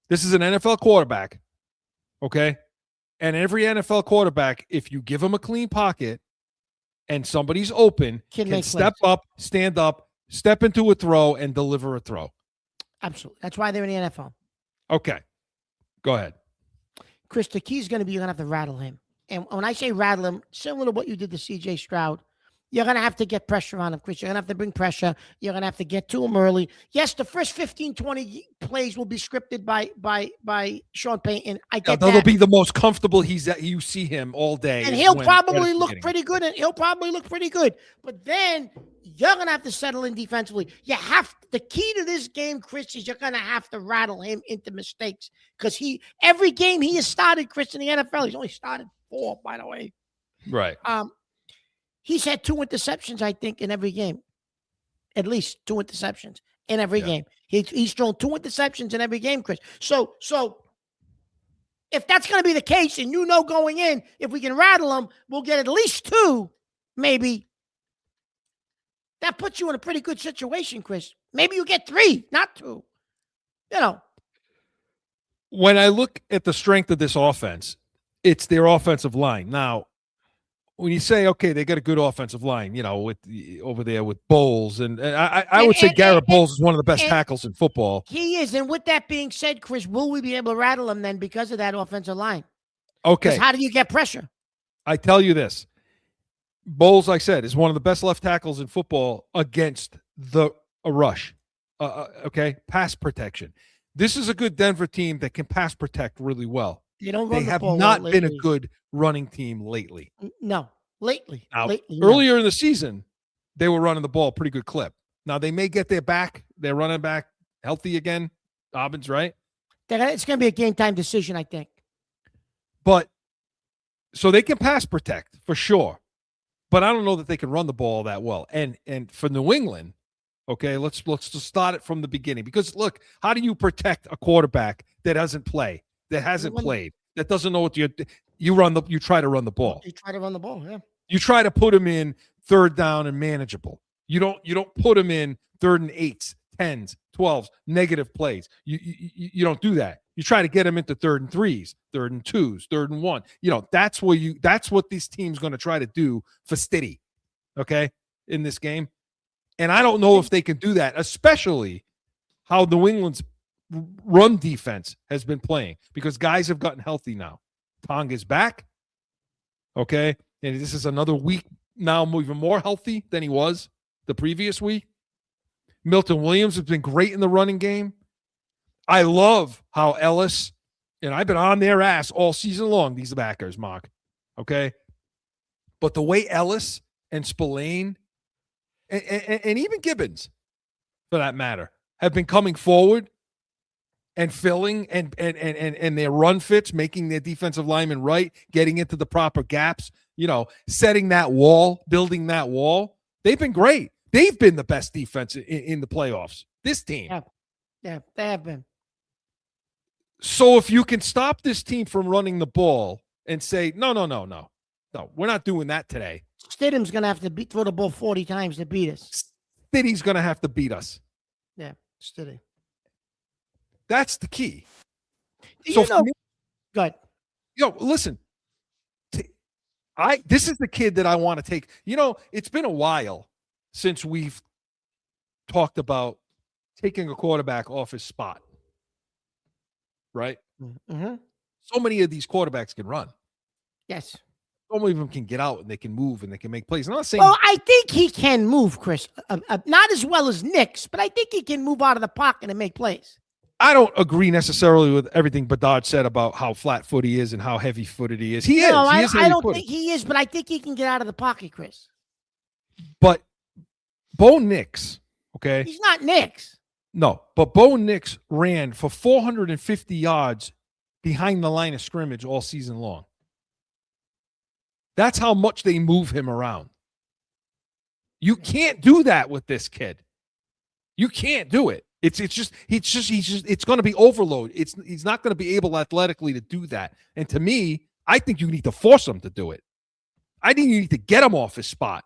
This is an NFL quarterback, okay? And every NFL quarterback, if you give him a clean pocket and somebody's open, can step up, stand up, step into a throw, and deliver a throw. Absolutely. That's why they're in the NFL. Okay. Go ahead. Chris, the key is going to be you're going to have to rattle him. And when I say rattle him, similar to what you did to C.J. Stroud, you're going to have to get pressure on him, Chris. You're going to have to bring pressure. You're going to have to get to him early. Yes, the first 15, 20 plays will be scripted by Sean Payton. I get that. That'll be the most comfortable you see him all day. And he'll probably look pretty good. But then you're going to have to settle in defensively. The key to this game, Chris, is you're going to have to rattle him into mistakes. Because every game he has started, Chris, in the NFL, he's only started 4, by the way. Right. He's had 2 interceptions, I think, in every game. At least 2 interceptions in every game. He's thrown 2 interceptions in every game, Chris. So if that's going to be the case, and going in, if we can rattle him, we'll get at least 2, maybe. That puts you in a pretty good situation, Chris. Maybe you get 3, not 2. When I look at the strength of this offense, it's their offensive line. Now, when you say, okay, they got a good offensive line, with over there with Bowles, and I would say Garrett Bowles is one of the best tackles in football. He is. And with that being said, Chris, will we be able to rattle him then because of that offensive line? Okay. How do you get pressure? I tell you this. Bowles, like I said, is one of the best left tackles in football against a rush. Okay? Pass protection. This is a good Denver team that can pass protect really well. They have not been a good running team lately. No, lately. Earlier in the season, they were running the ball a pretty good clip. Now, they may get their running back healthy again. Dobbins, right? It's going to be a game-time decision, I think. But, so they can pass protect, for sure. But I don't know that they can run the ball that well. And for New England, okay, let's just start it from the beginning. Because, look, how do you protect a quarterback that doesn't play? That hasn't played, that doesn't know what you try to run the ball. You try to run the ball, yeah. You try to put him in 3rd down and manageable. You don't put him in 3rd and 8s, 10s, 12s, negative plays. You don't do that. You try to get him into 3rd and 3s, 3rd and 2s, 3rd and 1. That's what this team's going to try to do for Stiddy, okay, in this game. And I don't know if they can do that, especially how New England's run defense has been playing because guys have gotten healthy now. Tonga's back. Okay. And this is another week now, even more healthy than he was the previous week. Milton Williams has been great in the running game. I love how Ellis, and I've been on their ass all season long, these backers, Mark. Okay. But the way Ellis and Spillane and even Gibbons, for that matter, have been coming forward and filling and their run fits, making their defensive linemen right, getting into the proper gaps, setting that wall, building that wall. They've been great. They've been the best defense in the playoffs, this team. Yeah, they have been. So if you can stop this team from running the ball and say, no, we're not doing that today. Stidham's going to have to throw the ball 40 times to beat us. Stiddy's going to have to beat us. Yeah, Stiddy. That's the key. So Good. Listen. This is the kid that I want to take. It's been a while since we've talked about taking a quarterback off his spot. Right? Mm-hmm. So many of these quarterbacks can run. Yes. So many of them can get out and they can move and they can make plays. I'm not saying. Well, I think he can move, Chris. Not as well as Nick's, but I think he can move out of the pocket and make plays. I don't agree necessarily with everything Bedard said about how flat-footed he is and how heavy-footed he is. He is. I don't think he is, but I think he can get out of the pocket, Chris. But Bo Nix, okay? He's not Nix. No, but Bo Nix ran for 450 yards behind the line of scrimmage all season long. That's how much they move him around. You can't do that with this kid. You can't do it. It's going to be overload. He's not going to be able athletically to do that. And to me, I think you need to force him to do it. I think you need to get him off his spot,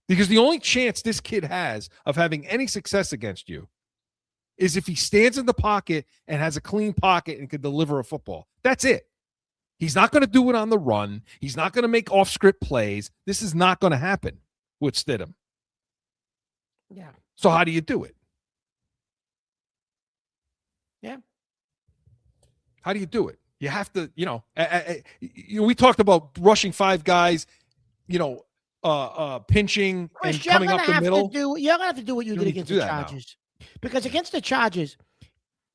because the only chance this kid has of having any success against you is if he stands in the pocket and has a clean pocket and can deliver a football. That's it. He's not going to do it on the run. He's not going to make off-script plays. This is not going to happen with Stidham. Yeah. So how do you do it? Yeah. How do you do it? You have to, we talked about rushing 5 guys, pinching Chris, and coming up the middle. You're going to have to do what you did against the Chargers. Because against the Chargers,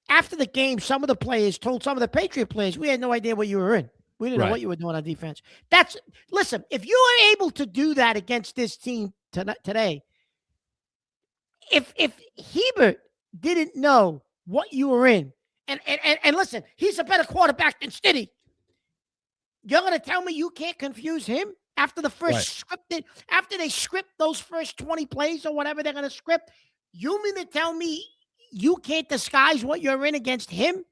after the game, some of the players told some of the Patriot players, we had no idea what you were in. We didn't know what you were doing on defense. Listen, if you are able to do that against this team today, if Hebert didn't know what you were in, and listen, he's a better quarterback than Stiddy. You're going to tell me you can't confuse him after the first after they script those first 20 plays or whatever they're going to script? You mean to tell me you can't disguise what you're in against him?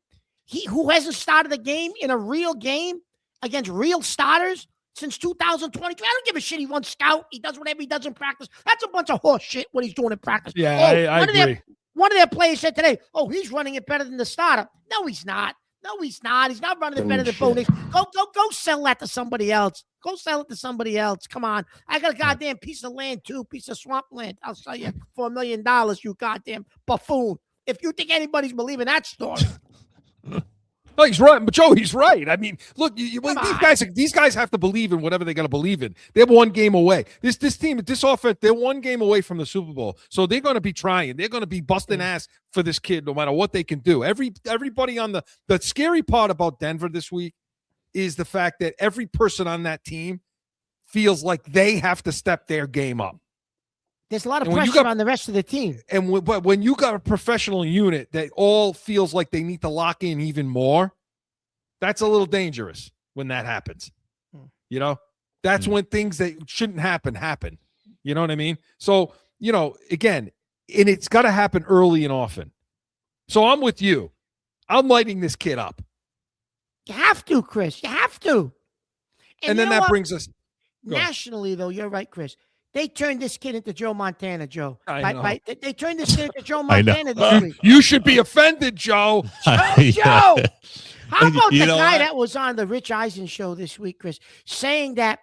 He who hasn't started a game in a real game against real starters since 2022. I don't give a shit. He won scout. He does whatever he does in practice. That's a bunch of horse shit what he's doing in practice. Yeah, I agree. One of their players said today, he's running it better than the starter. No, he's not. No, he's not. He's not running it better than Bo Nix. Go sell that to somebody else. Go sell it to somebody else. Come on. I got a goddamn piece of land, too. Piece of swamp land. I'll sell you for $1 million, you goddamn buffoon. If you think anybody's believing that story. No, he's right. But Joe, he's right. I mean, look, these guys have to believe in whatever they're going to believe in. They're one game away. This team, this offense, they're one game away from the Super Bowl. So they're going to be trying. They're going to be busting ass for this kid, no matter what they can do. Everybody on the scary part about Denver this week is the fact that every person on that team feels like they have to step their game up. There's a lot of pressure on the rest of the team. And but when you got a professional unit that all feels like they need to lock in even more, that's a little dangerous when that happens. That's when things that shouldn't happen. You know what I mean? So, again, and it's got to happen early and often. So I'm with you. I'm lighting this kid up. You have to, Chris. You have to. And then that brings us. Nationally, though, you're right, Chris. They turned this kid into Joe Montana, Joe. I know. They turned this kid into Joe Montana this week. You should be offended, Joe. Joe! How about the guy that was on the Rich Eisen show this week, Chris, saying that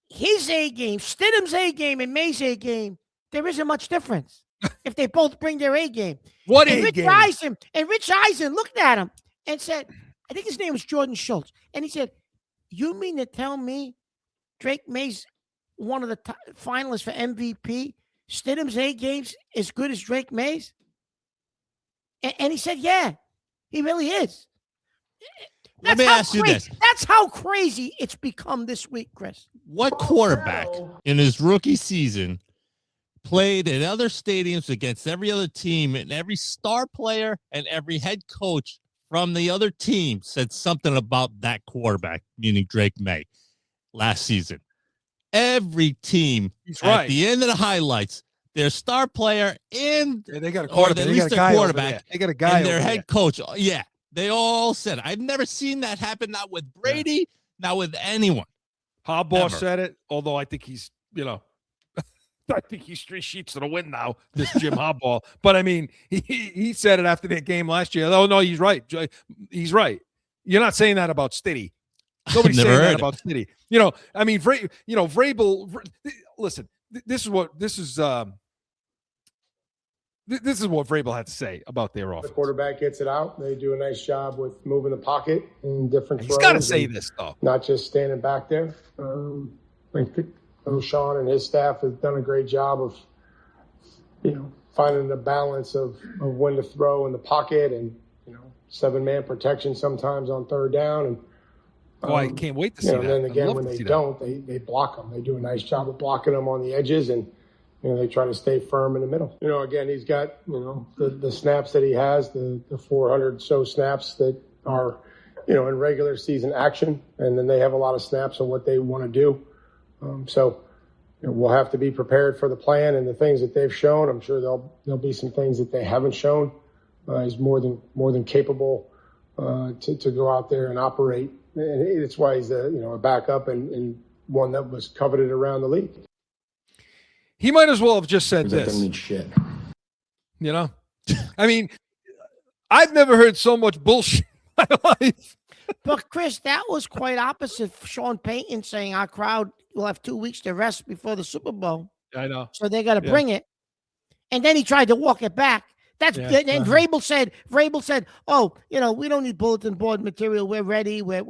his A game, Stidham's A game, and May's A game, there isn't much difference if they both bring their A game. What A game? Rich Eisen looked at him and said, I think his name was Jordan Schultz, and he said, you mean to tell me Drake May's one of the finalists for MVP, Stidham's A game's as good as Drake May's? And he said, yeah, he really is. Let me ask you this. That's how crazy it's become this week, Chris. What quarterback in his rookie season played in other stadiums against every other team, and every star player and every head coach from the other team said something about that quarterback, meaning Drake May, last season? Every team at the end of the highlights, their star player and they got a quarterback. At least their quarterback. They got a guy and their head coach. Yeah, they all said. I've never seen that happen. Not with Brady. Not with anyone. Harbaugh said it. Although I think he's, I think he's 3 sheets to the wind now. This Jim Harbaugh. But I mean, he said it after that game last year. Oh no, he's right. He's right. You're not saying that about Stiddy. Nobody's Never saying heard that it. about Stiddy. You know, I mean, Vrabel. Listen, this is what Vrabel had to say about their offense. The quarterback gets it out. They do a nice job with moving the pocket and different He's throws. got to say this though, not just standing back there. I think Sean and his staff have done a great job of, finding the balance of when to throw in the pocket and, 7-man protection sometimes on third down. And I can't wait to see that. And then again, when they don't, they block them. They do a nice job of blocking them on the edges, and they try to stay firm in the middle. Again, he's got the snaps that he has, the 400 so snaps that are in regular season action, and then they have a lot of snaps on what they want to do. So we'll have to be prepared for the plan and the things that they've shown. I'm sure there'll be some things that they haven't shown. He's more than capable to go out there and operate. And it's why he's a backup and one that was coveted around the league. He might as well have just said this. That doesn't mean shit. I mean, I've never heard so much bullshit in my life. But Chris, that was quite opposite. Sean Payton saying our crowd will have 2 weeks to rest before the Super Bowl. I know. So they got to bring it. And then he tried to walk it back. And Vrabel said, "Oh, we don't need bulletin board material. We're ready. We're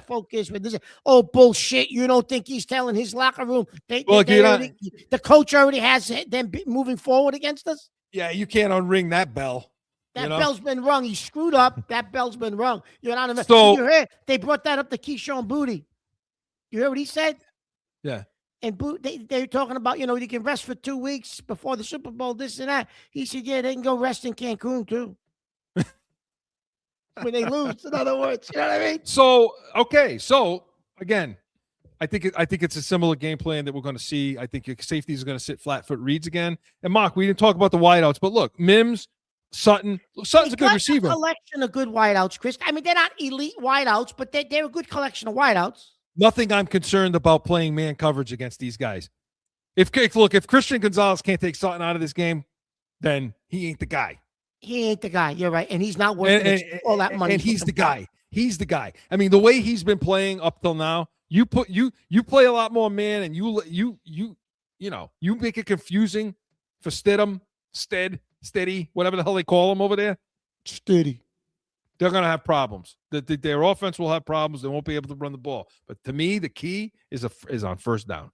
focused. With this, oh bullshit! You don't think he's telling his locker room? The coach already has them moving forward against us. Yeah, you can't unring that bell. That bell's been rung. He screwed up. That bell's been rung. You're not. So you heard they brought that up to Keyshawn Booty. You heard what he said? Yeah. And they're talking about, you can rest for 2 weeks before the Super Bowl, this and that. He said, yeah, they can go rest in Cancun too. When they lose, in other words. You know what I mean? So, okay. So, again, I think it's a similar game plan that we're going to see. I think your safeties are going to sit flat-foot reads again. And, Mark, we didn't talk about the wideouts, but look, Mims, Sutton's a good receiver. A collection of good wideouts, Chris. I mean, they're not elite wideouts, but they're a good collection of wideouts. Nothing I'm concerned about playing man coverage against these guys. If Christian Gonzalez can't take Sutton out of this game, then he ain't the guy. He ain't the guy. You're right. And he's not worth all that money. And he's the guy. He's the guy. I mean, the way he's been playing up till now, you play a lot more man, and you make it confusing for Steady, whatever the hell they call him over there. Steady. They're going to have problems. Their offense will have problems. They won't be able to run the ball. But to me, the key is on first down.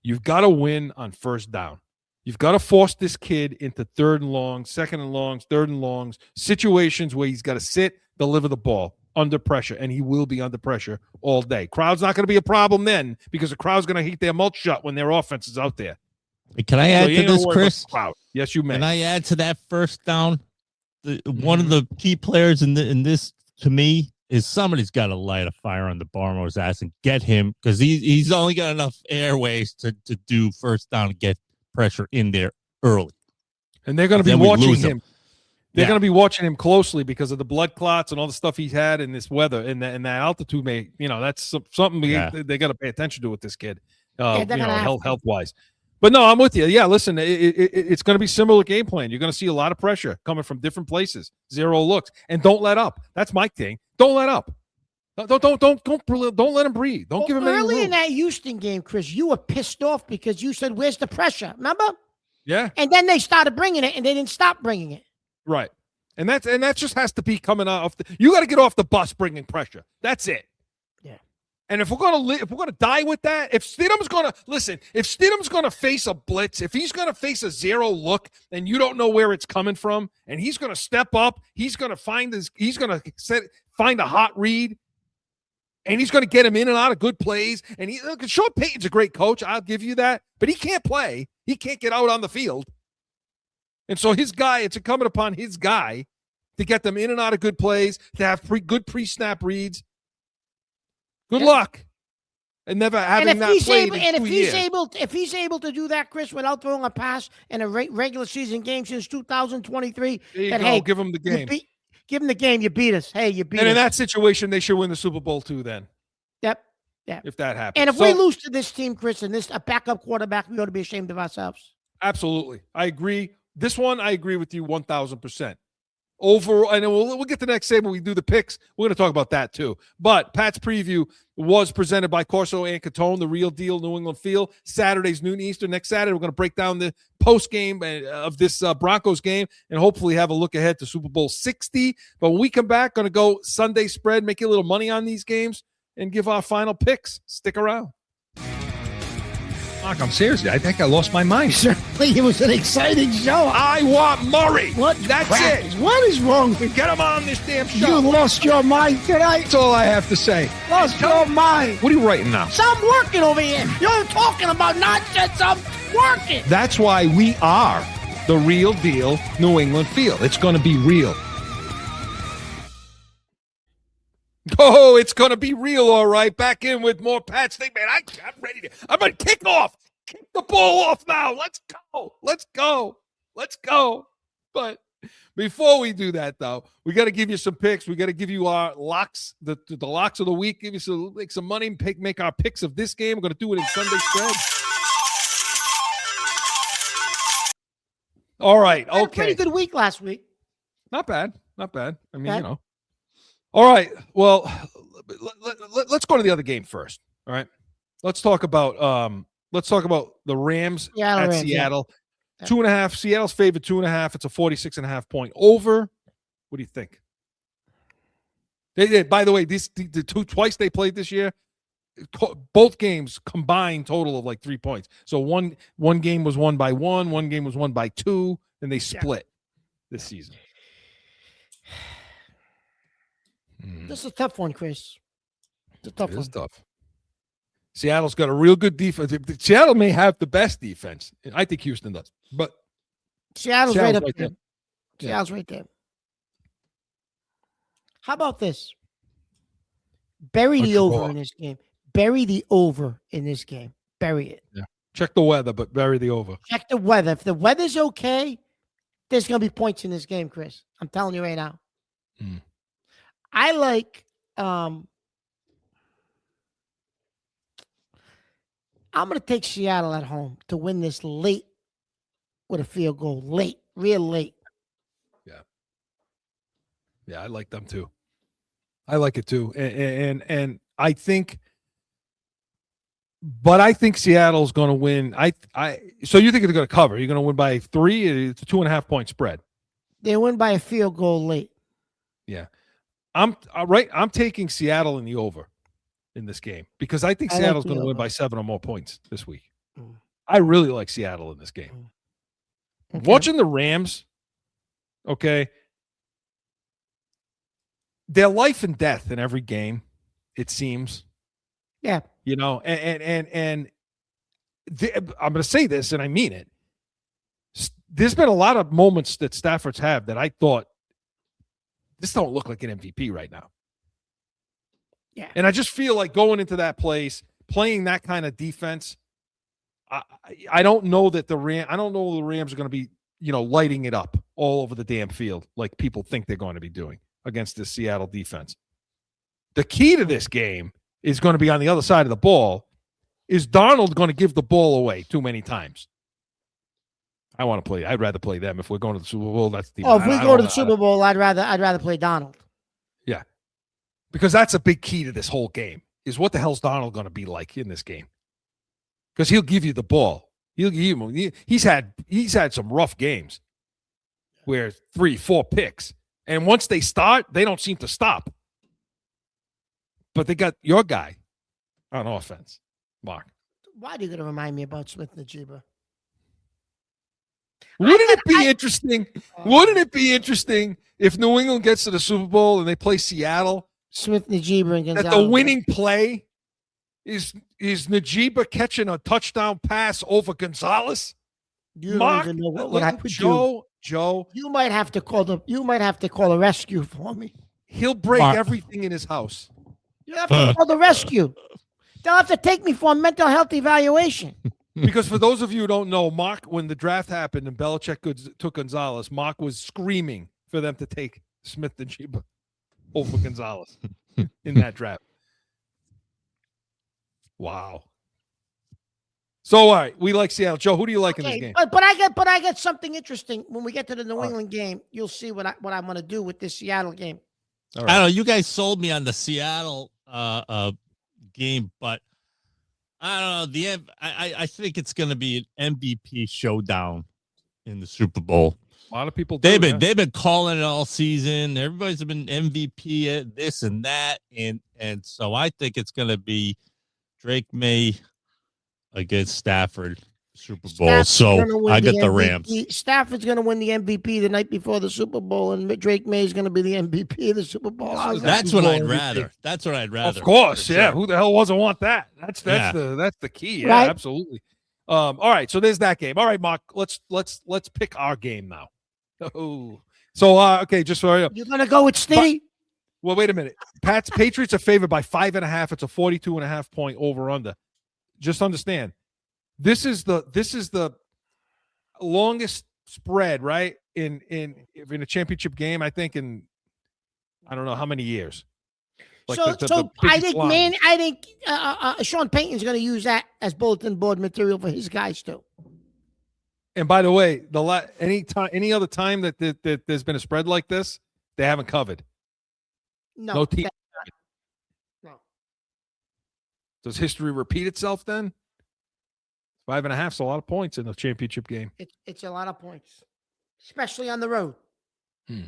You've got to win on first down. You've got to force this kid into third and longs, second and longs, third and longs, situations where he's got to sit, deliver the ball under pressure, and he will be under pressure all day. Crowd's not going to be a problem then because the crowd's going to heat their mouth shut when their offense is out there. Can I add to this, Chris? Yes, you may. Can I add to that first down? One of the key players in this, to me, is somebody's got to light a fire on the Barmo's ass and get him, because he's only got enough airways to do first down and get pressure in there early. And they're going to be watching him. They're going to be watching him closely because of the blood clots and all the stuff he's had in this weather and that altitude. That's something they got to pay attention to with this kid, health wise. But no, I'm with you. Yeah, listen, it's going to be similar game plan. You're going to see a lot of pressure coming from different places. Zero looks, and don't let up. That's my thing. Don't let up. Don't let him breathe. Don't give him any room. Early in that Houston game, Chris, you were pissed off because you said, "Where's the pressure?" Remember? Yeah. And then they started bringing it, and they didn't stop bringing it. Right. And that just has to be coming off. You got to get off the bus bringing pressure. That's it. And if we're gonna die with that, if Stidham's gonna face a blitz, if he's gonna face a zero look, and you don't know where it's coming from, and he's gonna step up, he's gonna find a hot read, and he's gonna get him in and out of good plays. And Sean Payton's a great coach, I'll give you that, but he can't play. He can't get out on the field, and so it's incumbent upon his guy to get them in and out of good plays, to have good pre-snap reads. Good luck, and never having that played in 2 years. If he's able to do that, Chris, without throwing a pass in a regular season game since 2023, give him the game. Give him the game. You beat us. Hey, you beat us. And in that situation, they should win the Super Bowl too. Then, yep. If that happens, and if we lose to this team, Chris, and a backup quarterback, we ought to be ashamed of ourselves. Absolutely, I agree. This one, I agree with you 1,000%. over, and then we'll get to the next segment. We do the picks. We're going to talk about that too. But Pat's preview was presented by Corso and Catone, the real deal New England Feel. Saturday's noon Eastern. Next Saturday, we're going to break down the post game of this Broncos game and hopefully have a look ahead to Super Bowl 60. But when we come back, going to go Sunday spread, make you a little money on these games, and give our final picks. Stick around. Mark, I'm serious. I think I lost my mind. Certainly, it was an exciting show. I want Murray. What? That's crackers? it. What is wrong with Get him on this damn you? show. Lost your mind tonight. That's all I have to say. Lost your mind. What are you writing now? So I'm working over here. You're talking about nonsense. I'm working. That's why we are the real deal New England Feel. It's going to be real. Oh, it's going to be real, all right. Back in with more Pat's thing, man. I'm ready to. I'm going to kick off. Kick the ball off now. Let's go. Let's go. Let's go. But before we do that, though, we got to give you some picks. We got to give you our locks, the locks of the week. Give you make some money. Make our picks of this game. We're going to do it in Sunday spread. All right. Had a Okay. pretty good week last week. Not bad. Not bad. I mean, you know. All right. Well, let's go to the other game first. All right. Let's talk about the Rams at Seattle. Yeah. 2.5. Seattle's favored 2.5. It's a 46.5 point over. What do you think? By the way, twice they played this year, both games combined total of like 3 points. So one game was won by one game was won by 2, and they split this season. This is a tough one, Chris. It's a tough one. It's tough. Seattle's got a real good defense. Seattle may have the best defense. I think Houston does, but Seattle's right up there. Yeah. Seattle's right there. How about this? Bury the over in this game. Bury the over in this game. Bury it. Yeah. Check the weather, but bury the over. Check the weather. If the weather's okay, there's going to be points in this game, Chris. I'm telling you right now. I like I'm going to take Seattle at home to win this late with a field goal. Late. Real late. Yeah, I like them too. I like it too. And I think Seattle's going to win. So you think they're going to cover? You're going to win by 3? It's a 2.5 point spread. They win by a field goal late. Yeah. I'm taking Seattle in the over in this game because I think Seattle's going to win by 7 or more points this week. I really like Seattle in this game. Okay. Watching the Rams, okay, they're life and death in every game, it seems. Yeah. You know, and I'm going to say this, and I mean it. There's been a lot of moments that Stafford's have that I thought, this don't look like an MVP right now. Yeah. And I just feel like going into that place, playing that kind of defense, I don't know that the Rams are going to be, lighting it up all over the damn field like people think they're going to be doing against this Seattle defense. The key to this game is going to be on the other side of the ball. Is Darnold going to give the ball away too many times? I'd rather play them if we're going to the Super Bowl. That's the if we go to the Super Bowl, I'd rather play Donald. Yeah, because that's a big key to this whole game. Is what the hell's Donald going to be like in this game? Because he'll give you the ball. He's had some rough games where 3-4 picks, and once they start, they don't seem to stop. But they got your guy on offense, Mark. Why are you going to remind me about Smith Najiba? Wouldn't it be interesting? Wouldn't it be interesting if New England gets to the Super Bowl and they play Seattle? Smith Najiba and Gonzalez. That the winning play is Najiba catching a touchdown pass over Gonzalez? You Mark, don't even know what I would Joe, you might have to call a rescue for me. He'll break everything in his house. You have to call the rescue. They'll have to take me for a mental health evaluation. Because for those of you who don't know, Mark, when the draft happened and Belichick took Gonzalez, Mark was screaming for them to take Smith and Najiba over Gonzalez in that draft. Wow. So all right, we like Seattle. Joe, who do you like in this game? But I get something interesting when we get to the New England game. You'll see what I'm going to do with this Seattle game. All right. I don't know. You guys sold me on the Seattle game, but I don't know. I think it's going to be an MVP showdown in the Super Bowl. A lot of people they've been calling it all season. Everybody's been MVP at this and that, and so I think it's going to be Drake May against Stafford Super Bowl. So I get the Rams. Stafford's going to win the MVP the night before the Super Bowl, and Drake May is going to be the MVP of the Super Bowl. That's what I'd rather. That's what I'd rather. Of course, yeah. Sure. Who the hell doesn't want that? That's the key. Yeah, right? Absolutely. All right, so there's that game. All right, Mark. Let's pick our game now. Oh, so okay, just so you're gonna go with Stiddy. Well, wait a minute. Patriots are favored by 5.5. It's a 42.5 point over under. Just understand, this is the longest spread, right? In a championship game, I think in I don't know how many years. Like I think Sean Payton's going to use that as bulletin board material for his guys too. And by the way, any other time that there's been a spread like this, they haven't covered. No team. No. Does history repeat itself then? 5.5 is a lot of points in the championship game. It's a lot of points, especially on the road. You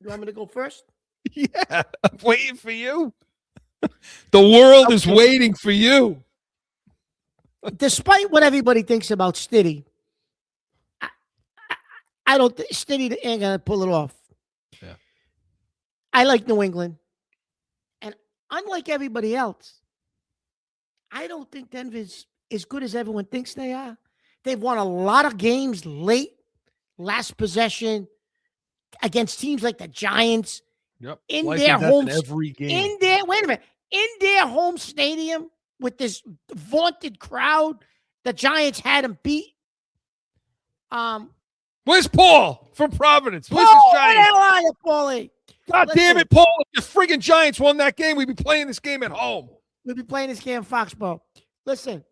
want me to go first? Yeah, I'm waiting for you. The world is waiting for you. Despite what everybody thinks about Stiddy, I don't think Stiddy ain't gonna pull it off. Yeah. I like New England, and unlike everybody else, I don't think Denver's as good as everyone thinks they are. They've won a lot of games late, last possession, against teams like the Giants. Yep. In their home every game. In their home stadium with this vaunted crowd, the Giants had them beat. Where's Paul from Providence? Where's Paul, his Giants? where the hell are you, Paulie? God damn it, Paul! If the friggin' Giants won that game, we'd be playing this game at home. We'd be playing this game in Foxborough. Listen,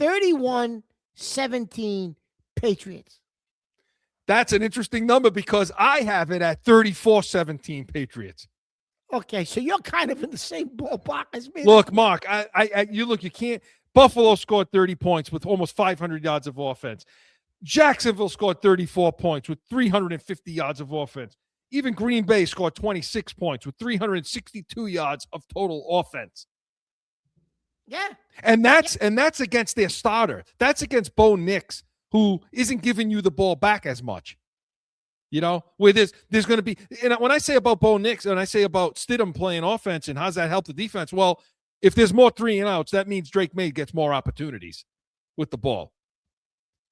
31-17 Patriots. That's an interesting number because I have it at 34-17 Patriots. Okay, so you're kind of in the same ballpark as me. Look, Mark, you can't. Buffalo scored 30 points with almost 500 yards of offense. Jacksonville scored 34 points with 350 yards of offense. Even Green Bay scored 26 points with 362 yards of total offense. Yeah. And that's against their starter. That's against Bo Nix, who isn't giving you the ball back as much. You know, where there's going to be, and when I say about Bo Nix and I say about Stidham playing offense and how's that help the defense? Well, if there's more 3-and-outs, that means Drake May gets more opportunities with the ball.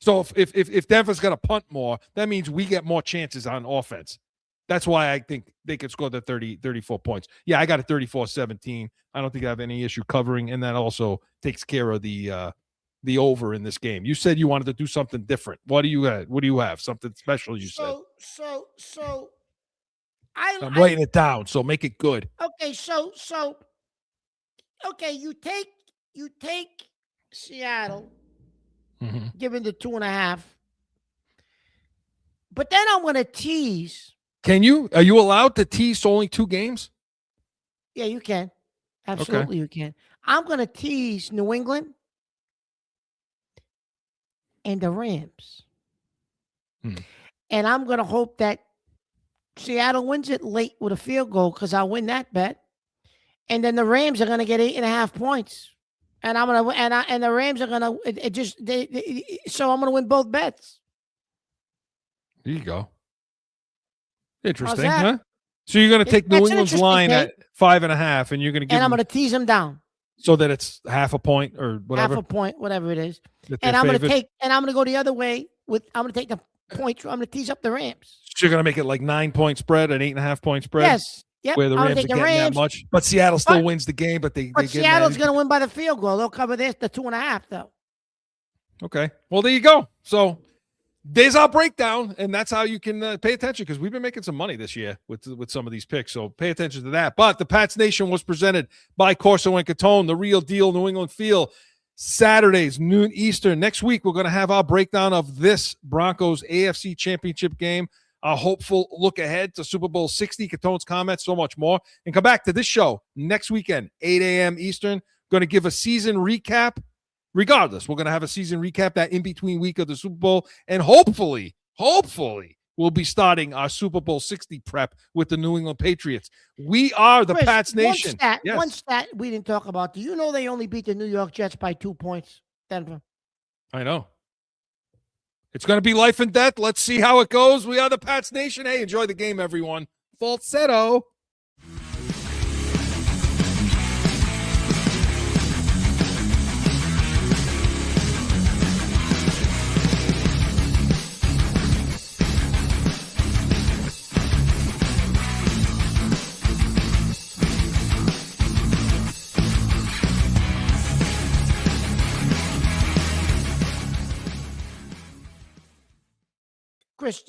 So if Denver's got to punt more, that means we get more chances on offense. That's why I think they could score the 34 points. Yeah, I got a 34-17. I don't think I have any issue covering, and that also takes care of the over in this game. You said you wanted to do something different. What do you have? Something special you said. So I'm writing it down, so make it good. Okay, so you take Seattle, given the 2.5. But then I'm going to tease. Are you allowed to tease only 2 games? Yeah, you can. Absolutely, You can. I'm going to tease New England and the Rams. And I'm going to hope that Seattle wins it late with a field goal because I'll win that bet. And then the Rams are going to get 8.5 points. And I'm going to and the Rams are going to so I'm going to win both bets. There you go. Interesting, huh? So you're going to take New England's line at 5.5, and you're going to give. And I'm going to tease them down so that it's half a point or whatever. Half a point, whatever it is. And I'm going to go the other way I'm going to take the points. I'm going to tease up the Rams. So you're going to make it like 9-point spread, an 8.5-point spread. Yes. Yep. Where the Rams are getting that much, but Seattle still wins the game. But Seattle's going to win by the field goal. They'll cover the 2.5 though. Okay. Well, there you go. So there's our breakdown, and that's how you can pay attention, because we've been making some money this year with some of these picks, so pay attention to that. But the Pats Nation was presented by Corso and Catone, the real deal New England feel. Saturdays, noon Eastern. Next week, we're going to have our breakdown of this Broncos AFC Championship game, a hopeful look ahead to Super Bowl 60, Catone's comments, so much more. And come back to this show next weekend, 8 a.m. Eastern. Going to give a season recap. Regardless, we're going to have a season recap, that in-between week of the Super Bowl. And hopefully, we'll be starting our Super Bowl 60 prep with the New England Patriots. We are the Chris, Pats Nation. One stat we didn't talk about. Do you know they only beat the New York Jets by 2 points, Denver? I know. It's going to be life and death. Let's see how it goes. We are the Pats Nation. Hey, enjoy the game, everyone. Falsetto. Chris,